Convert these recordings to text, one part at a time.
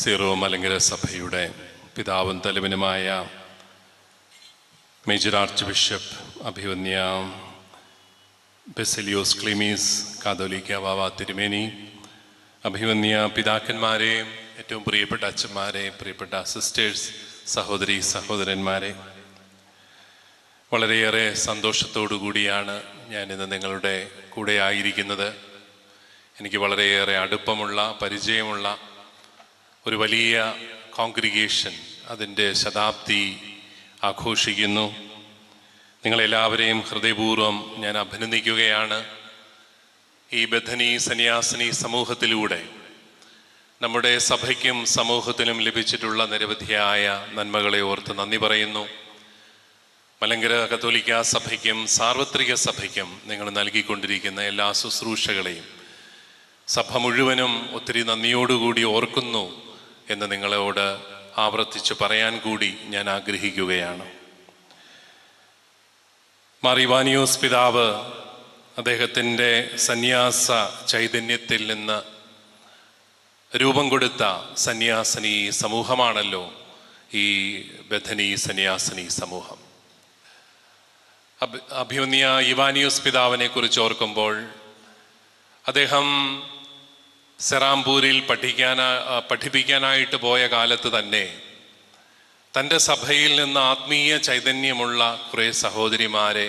Zero Malankara സഭയുടെ പിതാവും തലവനുമായ major arch bishop അഭിവന്യ ബെസിലിയോസ് ക്ലീമീസ് കാതോലിക്ക ബാവ തിരുമേനി, അഭിവന്യ പിതാക്കന്മാരെ, ഏറ്റവും പ്രിയപ്പെട്ട അച്ഛന്മാരെ, പ്രിയപ്പെട്ട സിസ്റ്റേഴ്സ്, സഹോദരി സഹോദരന്മാരെ, വളരെയേറെ സന്തോഷത്തോടു കൂടിയാണ് ഞാനിന്ന് നിങ്ങളുടെ കൂടെ ആയിരിക്കുന്നത്. എനിക്ക് വളരെയേറെ അടുപ്പമുള്ള പരിചയമുള്ള ഒരു വലിയ കോൺഗ്രിഗേഷൻ അതിൻ്റെ ശതാബ്ദി ആഘോഷിക്കുന്നു. നിങ്ങളെല്ലാവരെയും ഹൃദയപൂർവ്വം ഞാൻ അഭിനന്ദിക്കുകയാണ്. ഈ ബഥനി സന്യാസിനി സമൂഹത്തിലൂടെ നമ്മുടെ സഭയ്ക്കും സമൂഹത്തിനും ലഭിച്ചിട്ടുള്ള നിരവധിയായ നന്മകളെ ഓർത്ത് നന്ദി പറയുന്നു. മലങ്കര കത്തോലിക്ക സഭയ്ക്കും സാർവത്രിക സഭയ്ക്കും നിങ്ങൾ നൽകിക്കൊണ്ടിരിക്കുന്ന എല്ലാ ശുശ്രൂഷകളെയും സഭ മുഴുവനും ഒത്തിരി നന്ദിയോടുകൂടി ഓർക്കുന്നു എന്ന് നിങ്ങളോട് ആവർത്തിച്ച് പറയാൻ കൂടി ഞാൻ ആഗ്രഹിക്കുകയാണ്. മാർ ഇവാനിയോസ് പിതാവ് അദ്ദേഹത്തിൻ്റെ സന്യാസ ചൈതന്യത്തിൽ നിന്ന് രൂപം കൊടുത്ത സന്യാസിനി സമൂഹമാണല്ലോ ഈ ബഥനി സന്യാസിനി സമൂഹം. അഭിവന്യ ഇവാനിയോസ് പിതാവിനെ കുറിച്ച് ഓർക്കുമ്പോൾ അദ്ദേഹം സെറാംപൂരിൽ പഠിപ്പിക്കാനായിട്ട് പോയ കാലത്ത് തന്നെ തൻ്റെ സഭയിൽ നിന്ന് ആത്മീയ ചൈതന്യമുള്ള കുറേ സഹോദരിമാരെ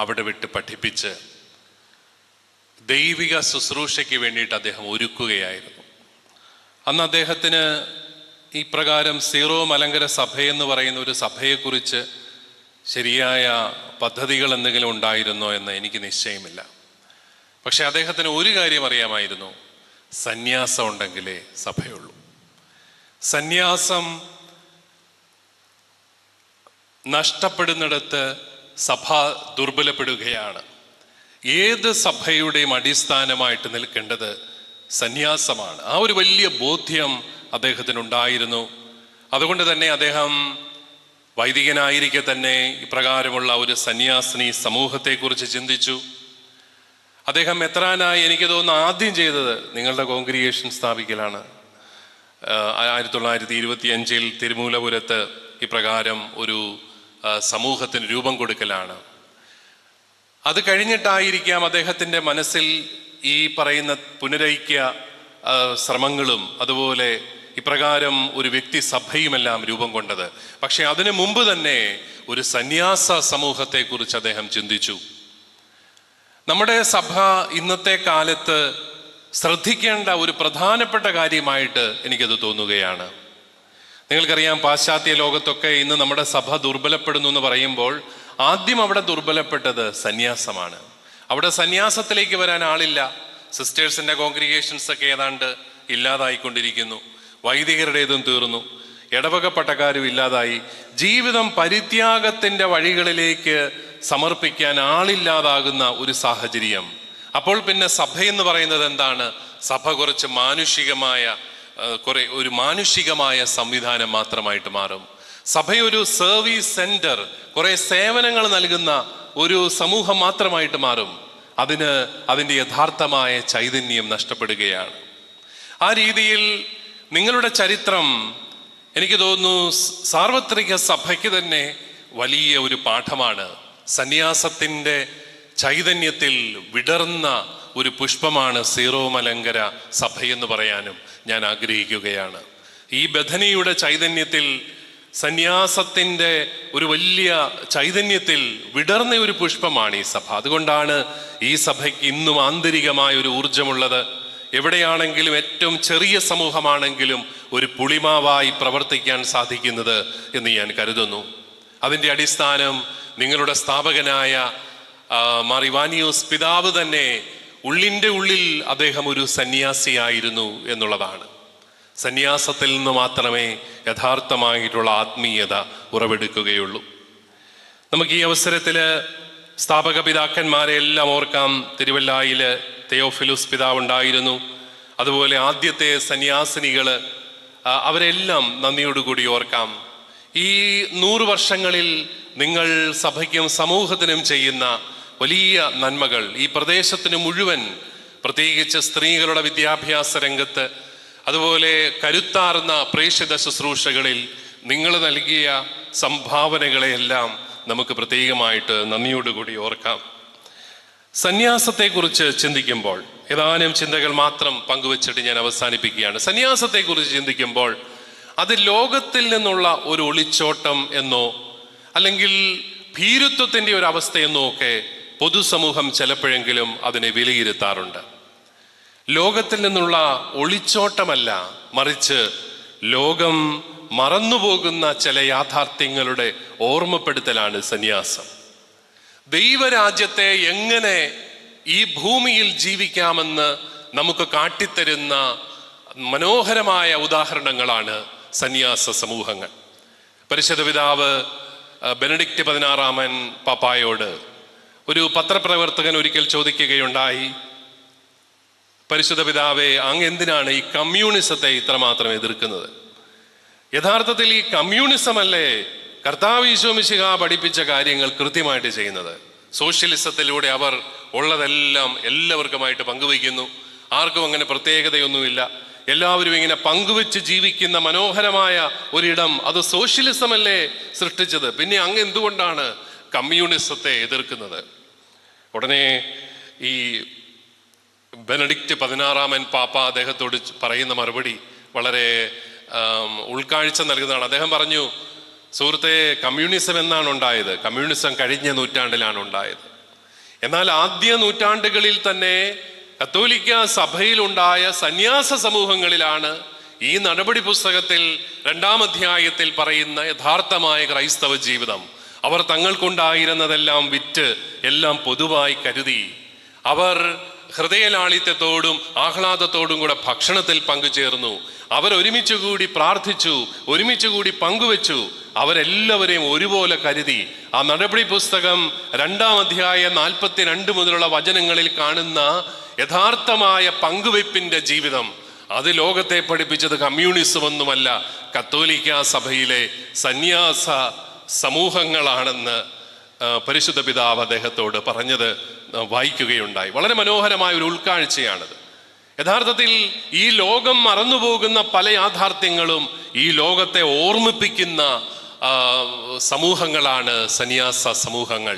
അവിടെ വിട്ട് പഠിപ്പിച്ച് ദൈവിക ശുശ്രൂഷയ്ക്ക് വേണ്ടിയിട്ട് അദ്ദേഹം ഒരുക്കുകയായിരുന്നു. അന്ന് അദ്ദേഹത്തിന് ഈ പ്രകാരം സീറോ മലങ്കര സഭയെന്ന് പറയുന്ന ഒരു സഭയെക്കുറിച്ച് ശരിയായ പദ്ധതികൾ എന്തെങ്കിലും ഉണ്ടായിരുന്നോ എന്ന് എനിക്ക് നിശ്ചയമില്ല. പക്ഷെ അദ്ദേഹത്തിന് ഒരു കാര്യം അറിയാമായിരുന്നു: സന്യാസം ഉണ്ടെങ്കിലേ സഭയുള്ളൂ. സന്യാസം നഷ്ടപ്പെടുന്നിടത്ത് സഭ ദുർബലപ്പെടുകയാണ്. ഏത് സഭയുടെയും അടിസ്ഥാനമായിട്ട് നിൽക്കേണ്ടത് സന്യാസമാണ്. ആ ഒരു വലിയ ബോധ്യം അദ്ദേഹത്തിനുണ്ടായിരുന്നു. അതുകൊണ്ട് തന്നെ അദ്ദേഹം വൈദികനായിരിക്കെ തന്നെ ഇപ്രകാരമുള്ള ഒരു സന്യാസിനി സമൂഹത്തെക്കുറിച്ച് ചിന്തിച്ചു. അദ്ദേഹം മെത്രാനായി എനിക്ക് തോന്നുന്നു ആദ്യം ചെയ്തത് നിങ്ങളുടെ കോൺഗ്രിഗേഷൻ സ്ഥാപിക്കലാണ്. 1925 തിരുമൂലപുരത്ത് ഇപ്രകാരം ഒരു സമൂഹത്തിന് രൂപം കൊടുക്കലാണ്. അത് കഴിഞ്ഞിട്ടായിരിക്കാം അദ്ദേഹത്തിൻ്റെ മനസ്സിൽ ഈ പറയുന്ന പുനരൈക്യ ശ്രമങ്ങളും അതുപോലെ ഇപ്രകാരം ഒരു വ്യക്തി സഭയുമെല്ലാം രൂപം കൊണ്ടത്. പക്ഷെ അതിനു മുമ്പ് തന്നെ ഒരു സന്യാസ സമൂഹത്തെക്കുറിച്ച് അദ്ദേഹം ചിന്തിച്ചു. നമ്മുടെ സഭ ഇന്നത്തെ കാലത്ത് ശ്രദ്ധിക്കേണ്ട ഒരു പ്രധാനപ്പെട്ട കാര്യമായിട്ട് എനിക്കത് തോന്നുകയാണ്. നിങ്ങൾക്കറിയാം, പാശ്ചാത്യ ലോകത്തൊക്കെ ഇന്ന് നമ്മുടെ സഭ ദുർബലപ്പെടുന്നു എന്ന് പറയുമ്പോൾ ആദ്യം അവിടെ ദുർബലപ്പെട്ടത് സന്യാസമാണ്. അവിടെ സന്യാസത്തിലേക്ക് വരാൻ ആളില്ല. സിസ്റ്റേഴ്സിൻ്റെ കോൺഗ്രിഗേഷൻസ് ഒക്കെ ഏതാണ്ട് ഇല്ലാതായിക്കൊണ്ടിരിക്കുന്നു. വൈദികരുടേതും തീർന്നു. ഇടവക പട്ടക്കാരും ഇല്ലാതായി. ജീവിതം പരിത്യാഗത്തിൻ്റെ വഴികളിലേക്ക് സമർപ്പിക്കാൻ ആളില്ലാതാകുന്ന ഒരു സാഹചര്യം. അപ്പോൾ പിന്നെ സഭയെന്ന് പറയുന്നത് എന്താണ്? സഭ കുറച്ച് ഒരു മാനുഷികമായ സംവിധാനം മാത്രമായിട്ട് മാറും. സഭയൊരു സർവീസ് സെന്റർ, കുറെ സേവനങ്ങൾ നൽകുന്ന ഒരു സമൂഹം മാത്രമായിട്ട് മാറും. അതിൻ്റെ യഥാർത്ഥമായ ചൈതന്യം നഷ്ടപ്പെടുകയാണ്. ആ രീതിയിൽ നിങ്ങളുടെ ചരിത്രം എനിക്ക് തോന്നുന്നു സാർവത്രിക സഭയ്ക്ക് തന്നെ വലിയ ഒരു പാഠമാണ്. സന്യാസത്തിൻ്റെ ചൈതന്യത്തിൽ വിടർന്ന ഒരു പുഷ്പമാണ് സീറോ മലങ്കര സഭയെന്ന് പറയാനും ഞാൻ ആഗ്രഹിക്കുകയാണ്. ഈ ബഥനിയുടെ ചൈതന്യത്തിൽ, സന്യാസത്തിൻ്റെ ഒരു വലിയ ചൈതന്യത്തിൽ വിടർന്ന ഒരു പുഷ്പമാണ് ഈ സഭ. അതുകൊണ്ടാണ് ഈ സഭയ്ക്ക് ഇന്നും ആന്തരികമായ ഒരു ഊർജമുള്ളത്. എവിടെയാണെങ്കിലും, ഏറ്റവും ചെറിയ സമൂഹമാണെങ്കിലും ഒരു പുളിമാവായി പ്രവർത്തിക്കാൻ സാധിക്കുന്നത് എന്ന് ഞാൻ കരുതുന്നു. അതിൻ്റെ അടിസ്ഥാനം നിങ്ങളുടെ സ്ഥാപകനായ മാർ ഇവാനിയോസ് പിതാവ് തന്നെ ഉള്ളിൻ്റെ ഉള്ളിൽ അദ്ദേഹം ഒരു സന്യാസിയായിരുന്നു എന്നുള്ളതാണ്. സന്യാസത്തിൽ നിന്ന് മാത്രമേ യഥാർത്ഥമായിട്ടുള്ള ആത്മീയത ഉറവെടുക്കുകയുള്ളൂ. നമുക്ക് ഈ അവസരത്തിൽ സ്ഥാപക പിതാക്കന്മാരെ എല്ലാം ഓർക്കാം. തിരുവല്ലായിൽ തെയോഫിലുസ് പിതാവ് ഉണ്ടായിരുന്നു. അതുപോലെ ആദ്യത്തെ സന്യാസിനികൾ, അവരെല്ലാം നന്ദിയോടുകൂടി ഓർക്കാം. ഈ 100 വർഷങ്ങളിൽ നിങ്ങൾ സഭയ്ക്കും സമൂഹത്തിനും ചെയ്യുന്ന വലിയ നന്മകൾ, ഈ പ്രദേശത്തിന് മുഴുവൻ, പ്രത്യേകിച്ച് സ്ത്രീകളുടെ വിദ്യാഭ്യാസ രംഗത്ത്, അതുപോലെ കരുത്താർന്ന പ്രേക്ഷിത ശുശ്രൂഷകളിൽ നിങ്ങൾ നൽകിയ സംഭാവനകളെയെല്ലാം നമുക്ക് പ്രത്യേകമായിട്ട് നന്ദിയോടുകൂടി ഓർക്കാം. സന്യാസത്തെക്കുറിച്ച് ചിന്തിക്കുമ്പോൾ ഏതാനും ചിന്തകൾ മാത്രം പങ്കുവച്ചിട്ട് ഞാൻ അവസാനിപ്പിക്കുകയാണ്. സന്യാസത്തെക്കുറിച്ച് ചിന്തിക്കുമ്പോൾ അത് ലോകത്തിൽ നിന്നുള്ള ഒരു ഒളിച്ചോട്ടം എന്നോ അല്ലെങ്കിൽ ഭീരുത്വത്തിൻ്റെ ഒരു അവസ്ഥയെന്നോ ഒക്കെ പൊതുസമൂഹം ചിലപ്പോഴെങ്കിലും അതിനെ വിലയിരുത്താറുണ്ട്. ലോകത്തിൽ നിന്നുള്ള ഒളിച്ചോട്ടമല്ല, മറിച്ച് ലോകം മറന്നുപോകുന്ന ചില യാഥാർത്ഥ്യങ്ങളുടെ ഓർമ്മപ്പെടുത്തലാണ് സന്യാസം. ദൈവരാജ്യത്തെ എങ്ങനെ ഈ ഭൂമിയിൽ ജീവിക്കാമെന്ന് നമുക്ക് കാട്ടിത്തരുന്ന മനോഹരമായ ഉദാഹരണങ്ങളാണ് സന്യാസ സമൂഹങ്ങൾ. പരിശുദ്ധ പിതാവ് ബെനഡിക്റ്റ് 16 പാപ്പായോട് ഒരു പത്രപ്രവർത്തകൻ ഒരിക്കൽ ചോദിക്കുകയുണ്ടായി, പരിശുദ്ധ പിതാവേ, അങ്ങ് എന്തിനാണ് ഈ കമ്മ്യൂണിസത്തെ ഇത്രമാത്രം എതിർക്കുന്നത്? യഥാർത്ഥത്തിൽ ഈ കമ്മ്യൂണിസമല്ലേ കർത്താവ് ഈശോ മിശിഹ പഠിപ്പിച്ച കാര്യങ്ങൾ കൃത്യമായിട്ട് ചെയ്യുന്നത്? സോഷ്യലിസത്തിലൂടെ അവർ ഉള്ളതെല്ലാം എല്ലാവർക്കുമായിട്ട് പങ്കുവയ്ക്കുന്നു. ആർക്കും അങ്ങനെ പ്രത്യേകതയൊന്നുമില്ല. എല്ലാവരും ഇങ്ങനെ പങ്കുവെച്ച് ജീവിക്കുന്ന മനോഹരമായ ഒരിടം, അത് സോഷ്യലിസമല്ലേ സൃഷ്ടിച്ചത്? പിന്നെ അങ്ങ് എന്തുകൊണ്ടാണ് കമ്മ്യൂണിസത്തെ എതിർക്കുന്നത്? ഉടനെ ഈ ബെനഡിക്റ്റ് 16 പാപ്പ അദ്ദേഹത്തോട് പറയുന്ന മറുപടി വളരെ ഉൾക്കാഴ്ച നൽകുന്നതാണ്. അദ്ദേഹം പറഞ്ഞു, സുഹൃത്തെ, കമ്മ്യൂണിസം എന്നാണ് ഉണ്ടായത്? കമ്മ്യൂണിസം കഴിഞ്ഞ നൂറ്റാണ്ടിലാണ് ഉണ്ടായത്. എന്നാൽ ആദ്യ നൂറ്റാണ്ടുകളിൽ തന്നെ കത്തോലിക്ക സഭയിലുണ്ടായ സന്യാസ സമൂഹങ്ങളിലാണ് ഈ നടപടി പുസ്തകത്തിൽ 2-ാം അധ്യായത്തിൽ പറയുന്ന യഥാർത്ഥമായ ക്രൈസ്തവ ജീവിതം. അവർ തങ്ങൾക്കുണ്ടായിരുന്നതെല്ലാം വിറ്റ് എല്ലാം പൊതുവായി കരുതി. അവർ ഹൃദയലാളിത്യത്തോടും ആഹ്ലാദത്തോടും കൂടെ ഭക്ഷണത്തിൽ പങ്കുചേർന്നു. അവർ ഒരുമിച്ച് കൂടി പ്രാർത്ഥിച്ചു, ഒരുമിച്ച് കൂടി പങ്കുവെച്ചു. അവരെല്ലാവരെയും ഒരുപോലെ കരുതി. ആ നടപടി പുസ്തകം 2-ാം അധ്യായം 42 മുതലുള്ള വചനങ്ങളിൽ കാണുന്ന യഥാർത്ഥമായ പങ്കുവെപ്പിന്റെ ജീവിതം, അത് ലോകത്തെ പഠിപ്പിച്ചത് കമ്മ്യൂണിസം ഒന്നുമല്ല, കത്തോലിക്ക സഭയിലെ സന്യാസ സമൂഹങ്ങളാണെന്ന് പരിശുദ്ധ പിതാവ് അദ്ദേഹത്തോട് പറഞ്ഞത് വായിക്കുകയുണ്ടായി. വളരെ മനോഹരമായ ഒരു ഉൾക്കാഴ്ചയാണത്. യഥാർത്ഥത്തിൽ ഈ ലോകം മറന്നുപോകുന്ന പല യാഥാർത്ഥ്യങ്ങളും ഈ ലോകത്തെ ഓർമ്മിപ്പിക്കുന്ന സമൂഹങ്ങളാണ് സന്യാസ സമൂഹങ്ങൾ.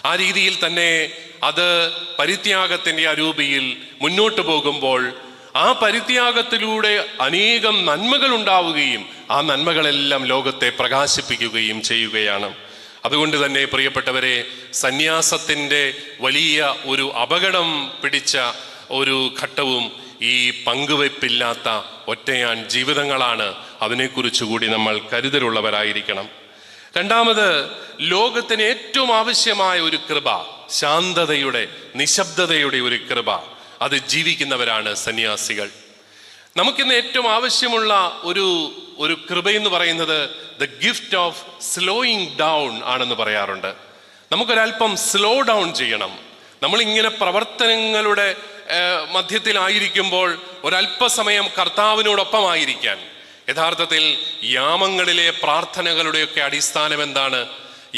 ആ രീതിയിൽ തന്നെ അത് പരിത്യാഗത്തിൻ്റെ അരൂപിയിൽ മുന്നോട്ട് പോകുമ്പോൾ ആ പരിത്യാഗത്തിലൂടെ അനേകം നന്മകൾ ഉണ്ടാവുകയും ആ നന്മകളെല്ലാം ലോകത്തെ പ്രകാശിപ്പിക്കുകയും ചെയ്യുകയാണ്. അതുകൊണ്ട് തന്നെ പ്രിയപ്പെട്ടവരെ, സന്യാസത്തിൻ്റെ വലിയ ഒരു അപകടം പിടിച്ച ഒരു ഘട്ടവും ഈ പങ്കുവെപ്പില്ലാത്ത ഒറ്റയാൻ ജീവിതങ്ങളാണ്. അതിനെക്കുറിച്ച് കൂടി നമ്മൾ കരുതലുള്ളവരായിരിക്കണം. രണ്ടാമത്, ലോകത്തിന് ഏറ്റവും ആവശ്യമായ ഒരു കൃപ, ശാന്തതയുടെ, നിശബ്ദതയുടെ ഒരു കൃപ, അത് ജീവിക്കുന്നവരാണ് സന്യാസികൾ. നമുക്കിന്ന് ഏറ്റവും ആവശ്യമുള്ള ഒരു കൃപയെന്ന് പറയുന്നത് the gift of slowing down ആണെന്ന് പറയാറുണ്ട്. നമുക്കൊരല്പം സ്ലോ ഡൗൺ ചെയ്യണം. നമ്മളിങ്ങനെ പ്രവർത്തനങ്ങളുടെ മധ്യത്തിലായിരിക്കുമ്പോൾ ഒരല്പസമയം കർത്താവിനോടൊപ്പമായിരിക്കാൻ. യഥാർത്ഥത്തിൽ യാമങ്ങളിലെ പ്രാർത്ഥനകളുടെയൊക്കെ അടിസ്ഥാനം എന്താണ്?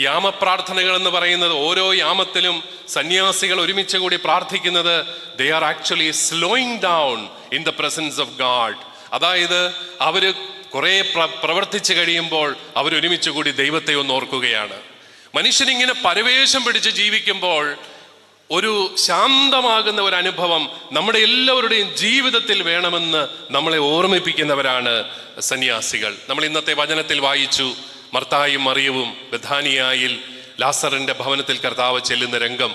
യാമപ്രാർത്ഥനകൾ എന്ന് പറയുന്നത്, ഓരോ യാമത്തിലും സന്യാസികൾ ഒരുമിച്ച് കൂടി പ്രാർത്ഥിക്കുന്നത് they are actually slowing down in the presence of God. അതായത് അവര് കുറെ പ്രവർത്തിച്ചു കഴിയുമ്പോൾ അവരൊരുമിച്ച് കൂടി ദൈവത്തെ ഒന്ന് ഓർക്കുകയാണ്. മനുഷ്യനിങ്ങനെ പരവേശം പിടിച്ച് ജീവിക്കുമ്പോൾ ഒരു ശാന്തമാകുന്ന ഒരു അനുഭവം നമ്മുടെ എല്ലാവരുടെയും ജീവിതത്തിൽ വേണമെന്ന് നമ്മളെ ഓർമ്മിപ്പിക്കുന്നവരാണ് സന്യാസികൾ. നമ്മൾ ഇന്നത്തെ വചനത്തിൽ വായിച്ചു, മർത്തായും മറിയവും ബഥാനിയായിൽ ലാസറിന്റെ ഭവനത്തിൽ കർത്താവ് ചെല്ലുന്ന രംഗം.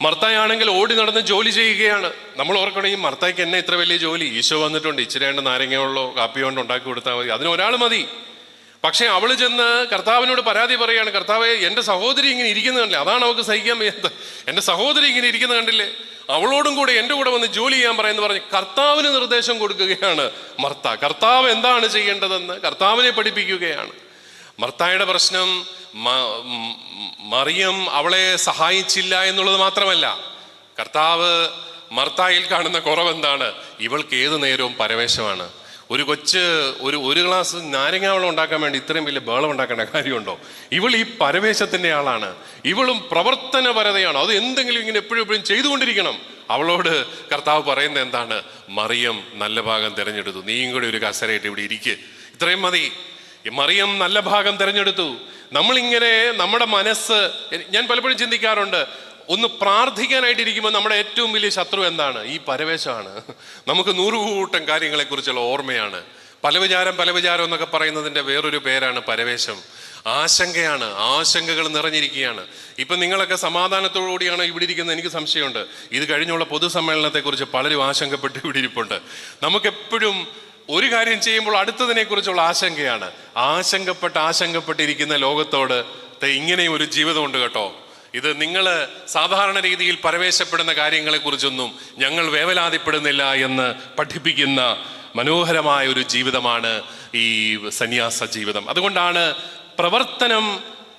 മർത്തായാണെങ്കിൽ ഓടി നടന്ന് ജോലി ചെയ്യുകയാണ്. നമ്മൾ ഓർക്കണം, ഈ മർത്തായ്ക്ക് എന്നെ ഇത്ര വലിയ ജോലി, ഈശോ വന്നിട്ടുണ്ട്, ഇച്ചിരി വേണ്ട നാരങ്ങയുള്ളോ കാപ്പി കൊണ്ട് ഉണ്ടാക്കി കൊടുത്താൽ മതി, അതിന് ഒരാൾ മതി. പക്ഷെ അവള് ചെന്ന് കർത്താവിനോട് പരാതി പറയാണ്, കർത്താവെ, എൻ്റെ സഹോദരി ഇങ്ങനെ ഇരിക്കുന്നത് കണ്ടില്ലേ, അതാണ് അവൾക്ക് സഹിക്കാൻ വയ്യാത്തത്, എൻ്റെ സഹോദരി ഇങ്ങനെ ഇരിക്കുന്നത് കണ്ടില്ലേ, അവളോടും കൂടെ എൻ്റെ കൂടെ വന്ന് ജോലി ചെയ്യാൻ പറയുമെന്ന് പറഞ്ഞ് കർത്താവിന് നിർദ്ദേശം കൊടുക്കുകയാണ് മർത്ത. കർത്താവ് എന്താണ് ചെയ്യേണ്ടതെന്ന് കർത്താവിനെ പഠിപ്പിക്കുകയാണ്. മർത്തായുടെ പ്രശ്നം മറിയം അവളെ സഹായിച്ചില്ല എന്നുള്ളത് മാത്രമല്ല, കർത്താവ് മർത്തായിൽ കാണുന്ന കുറവെന്താണ്? ഇവൾക്ക് ഏതു നേരവും പരവേശമാണ്. ഒരു കൊച്ച് ഒരു ഗ്ലാസ് നാരങ്ങ വെള്ളം ഉണ്ടാക്കാൻ വേണ്ടി ഇത്രയും വലിയ ബഹളം ഉണ്ടാക്കേണ്ട കാര്യമുണ്ടോ? ഇവൾ ഈ പരവേശത്തിന്റെ ആളാണ്, ഇവളും പ്രവർത്തനപരതയാണ്, അത് എന്തെങ്കിലും ഇങ്ങനെ എപ്പോഴും ചെയ്തുകൊണ്ടിരിക്കണം. അവളോട് കർത്താവ് പറയുന്നത് എന്താണ്? മറിയം നല്ല ഭാഗം തിരഞ്ഞെടുത്തു, നീയും കൂടി ഒരു കസരയിട്ട് ഇവിടെ ഇരിക്ക്, ഇത്രയും മതി. മറിയം നല്ല ഭാഗം തിരഞ്ഞെടുത്തു. നമ്മളിങ്ങനെ നമ്മുടെ മനസ്സ്, ഞാൻ പലപ്പോഴും ചിന്തിക്കാറുണ്ട്, ഒന്ന് പ്രാർത്ഥിക്കാനായിട്ടിരിക്കുമ്പോൾ നമ്മുടെ ഏറ്റവും വലിയ ശത്രു എന്താണ്? ഈ പരവേശമാണ്. നമുക്ക് 100 കൂട്ടം കാര്യങ്ങളെക്കുറിച്ചുള്ള ഓർമ്മയാണ്. പലവിചാരം എന്നൊക്കെ പറയുന്നതിൻ്റെ വേറൊരു പേരാണ് പരവേശം. ആശങ്കയാണ്, ആശങ്കകൾ നിറഞ്ഞിരിക്കുകയാണ്. ഇപ്പം നിങ്ങളൊക്കെ സമാധാനത്തോടുകൂടിയാണ് ഇവിടെ ഇരിക്കുന്നത്, എനിക്ക് സംശയമുണ്ട്. ഇത് കഴിഞ്ഞുള്ള പൊതുസമ്മേളനത്തെക്കുറിച്ച് പലരും ആശങ്കപ്പെട്ട് ഇവിടെ ഇരിപ്പുണ്ട്. നമുക്കെപ്പോഴും ഒരു കാര്യം ചെയ്യുമ്പോൾ അടുത്തതിനെക്കുറിച്ചുള്ള ആശങ്കയാണ്. ആശങ്കപ്പെട്ടിരിക്കുന്ന ലോകത്തോട് ഇങ്ങനെയും ഒരു ജീവിതമുണ്ട് കേട്ടോ. ഇത് നിങ്ങൾ സാധാരണ രീതിയിൽ പരവേശപ്പെടുന്ന കാര്യങ്ങളെക്കുറിച്ചൊന്നും ഞങ്ങൾ വേവലാതിപ്പെടുന്നില്ല എന്ന് പഠിപ്പിക്കുന്ന മനോഹരമായ ഒരു ജീവിതമാണ് ഈ സന്യാസ ജീവിതം. അതുകൊണ്ടാണ് പ്രവർത്തനം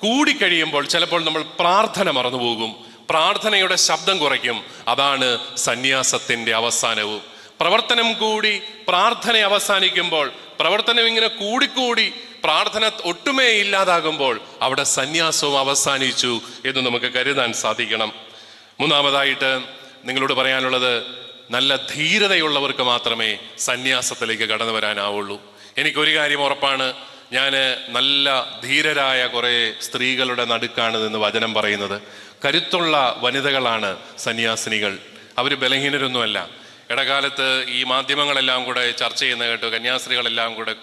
കൂടിക്കഴിയുമ്പോൾ ചിലപ്പോൾ നമ്മൾ പ്രാർത്ഥന മറന്നുപോകും, പ്രാർത്ഥനയുടെ ശബ്ദം കുറയ്ക്കും. അതാണ് സന്യാസത്തിൻ്റെ അവസാനവും. പ്രവർത്തനം കൂടി പ്രാർത്ഥന അവസാനിക്കുമ്പോൾ, പ്രവർത്തനം ഇങ്ങനെ കൂടിക്കൂടി പ്രാർത്ഥന ഒട്ടുമേ ഇല്ലാതാകുമ്പോൾ അവിടെ സന്യാസവും അവസാനിച്ചു എന്ന് നമുക്ക് കരുതാൻ സാധിക്കണം. മൂന്നാമതായിട്ട് നിങ്ങളോട് പറയാനുള്ളത്, നല്ല ധീരതയുള്ളവർക്ക് മാത്രമേ സന്യാസത്തിലേക്ക് കടന്നു വരാനാവുള്ളൂ. എനിക്കൊരു കാര്യം ഉറപ്പാണ്, ഞാൻ നല്ല ധീരരായ കുറേ സ്ത്രീകളുടെ നടുക്കാണ് നിന്ന് വചനം പറയുന്നത്. കരുത്തുള്ള വനിതകളാണ് സന്യാസിനികൾ, അവർ ബലഹീനരൊന്നുമല്ല. ഇടകാലത്ത് ഈ മാധ്യമങ്ങളെല്ലാം കൂടെ ചർച്ച ചെയ്യുന്ന കേട്ടു, കന്യാസ്ത്രീകളെല്ലാം കൂടെ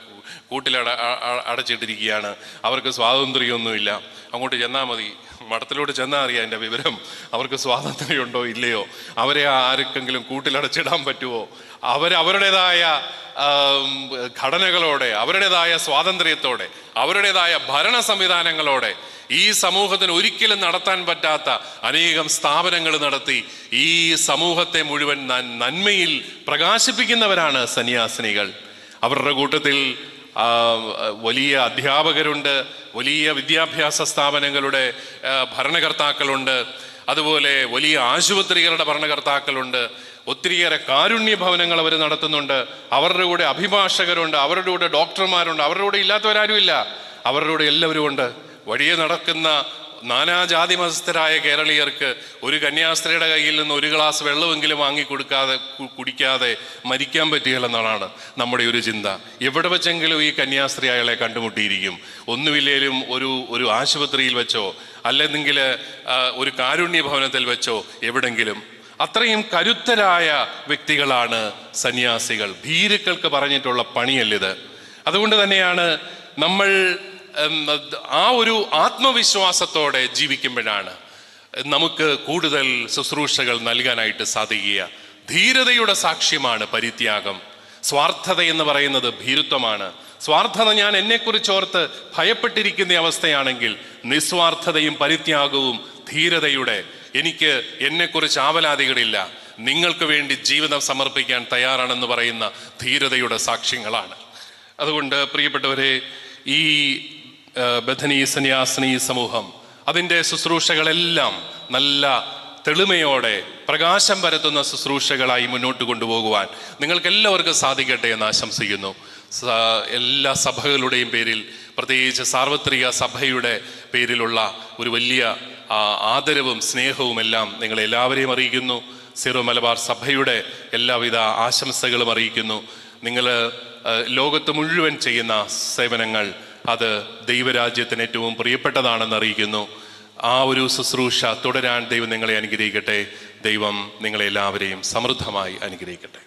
അടച്ചിട്ടിരിക്കുകയാണ്, അവർക്ക് സ്വാതന്ത്ര്യമൊന്നുമില്ല, അങ്ങോട്ട് ചെന്നാൽ മതി, മഠത്തിലോട്ട് ചെന്നാൽ അറിയാം എൻ്റെ വിവരം, അവർക്ക് സ്വാതന്ത്ര്യമുണ്ടോ ഇല്ലയോ, അവരെ ആർക്കെങ്കിലും കൂട്ടിലടച്ചിടാൻ പറ്റുമോ, അവരുടേതായ ഘടനകളോടെ, അവരുടേതായ സ്വാതന്ത്ര്യത്തോടെ, അവരുടേതായ ഭരണ സംവിധാനങ്ങളോടെ ഈ സമൂഹത്തിന് ഒരിക്കലും നടത്താൻ പറ്റാത്ത അനേകം സ്ഥാപനങ്ങൾ നടത്തി ഈ സമൂഹത്തെ മുഴുവൻ നന്മയിൽ പ്രകാശിപ്പിക്കുന്നവരാണ് സന്യാസിനികൾ. അവരുടെ കൂട്ടത്തിൽ വലിയ അധ്യാപകരുണ്ട്, വലിയ വിദ്യാഭ്യാസ സ്ഥാപനങ്ങളുടെ ഭരണകർത്താക്കളുണ്ട്, അതുപോലെ വലിയ ആശുപത്രികളുടെ ഭരണകർത്താക്കളുണ്ട്, ഒത്തിരിയേറെ കാരുണ്യ ഭവനങ്ങൾ അവർ നടത്തുന്നുണ്ട്. അവരുടെ കൂടെ അഭിഭാഷകരുണ്ട്, അവരുടെ കൂടെ ഡോക്ടർമാരുണ്ട്, അവരുടെ കൂടെ ഇല്ലാത്തവരാരുമില്ല, അവരുടെ കൂടെ എല്ലാവരും ഉണ്ട്. വഴിയെ നടക്കുന്ന നാനാജാതി മതസ്ഥരായ കേരളീയർക്ക് ഒരു കന്യാസ്ത്രീയുടെ കയ്യിൽ നിന്ന് ഒരു ഗ്ലാസ് വെള്ളമെങ്കിലും കുടിക്കാതെ മരിക്കാൻ പറ്റുകയില്ലെന്നാണ് നമ്മുടെ ഒരു ചിന്ത. എവിടെ വെച്ചെങ്കിലും ഈ കന്യാസ്ത്രീ അയാളെ കണ്ടുമുട്ടിയിരിക്കും. ഒന്നുമില്ലേലും ഒരു ആശുപത്രിയിൽ വെച്ചോ അല്ലെങ്കിൽ ഒരു കാരുണ്യ ഭവനത്തിൽ വെച്ചോ എവിടെങ്കിലും. അത്രയും കരുത്തരായ വ്യക്തികളാണ് സന്യാസികൾ. ഭീരുക്കൾക്ക് പറഞ്ഞിട്ടുള്ള പണിയല്ലിത്. അതുകൊണ്ട് തന്നെയാണ് നമ്മൾ ആ ഒരു ആത്മവിശ്വാസത്തോടെ ജീവിക്കുമ്പോഴാണ് നമുക്ക് കൂടുതൽ ശുശ്രൂഷകൾ നൽകാനായിട്ട് സാധിക്കുക. ധീരതയുടെ സാക്ഷ്യമാണ് പരിത്യാഗം. സ്വാർത്ഥത എന്ന് പറയുന്നത് ഭീരുത്വമാണ്. സ്വാർത്ഥത, ഞാൻ എന്നെക്കുറിച്ച് ഓർത്ത് ഭയപ്പെട്ടിരിക്കുന്ന അവസ്ഥയാണെങ്കിൽ, നിസ്വാർത്ഥതയും പരിത്യാഗവും ധീരതയുടെ, എനിക്ക് എന്നെക്കുറിച്ച് ആവലാതികളില്ല, നിങ്ങൾക്ക് വേണ്ടി ജീവിതം സമർപ്പിക്കാൻ തയ്യാറാണെന്ന് പറയുന്ന ധീരതയുടെ സാക്ഷ്യങ്ങളാണ്. അതുകൊണ്ട് പ്രിയപ്പെട്ടവരെ, ഈ ബഥനി സന്യാസിനി സമൂഹം അതിൻ്റെ ശുശ്രൂഷകളെല്ലാം നല്ല തെളിമയോടെ പ്രകാശം പരത്തുന്ന ശുശ്രൂഷകളായി മുന്നോട്ട് കൊണ്ടുപോകുവാൻ നിങ്ങൾക്കെല്ലാവർക്കും സാധിക്കട്ടെ എന്ന് ആശംസിക്കുന്നു. എല്ലാ സഭകളുടെയും പേരിൽ, പ്രത്യേകിച്ച് സാർവത്രിക സഭയുടെ പേരിലുള്ള ഒരു വലിയ ആദരവും സ്നേഹവും എല്ലാം നിങ്ങളെല്ലാവരെയും അറിയിക്കുന്നു. സിറോ മലബാർ സഭയുടെ എല്ലാവിധ ആശംസകളും അറിയിക്കുന്നു. നിങ്ങൾ ലോകത്ത് മുഴുവൻ ചെയ്യുന്ന സേവനങ്ങൾ അത് ദൈവരാജ്യത്തിന് ഏറ്റവും പ്രിയപ്പെട്ടതാണെന്ന് അറിയിക്കുന്നു. ആ ഒരു ശുശ്രൂഷ തുടരാൻ ദൈവം നിങ്ങളെ അനുഗ്രഹിക്കട്ടെ. ദൈവം നിങ്ങളെല്ലാവരെയും സമൃദ്ധമായി അനുഗ്രഹിക്കട്ടെ.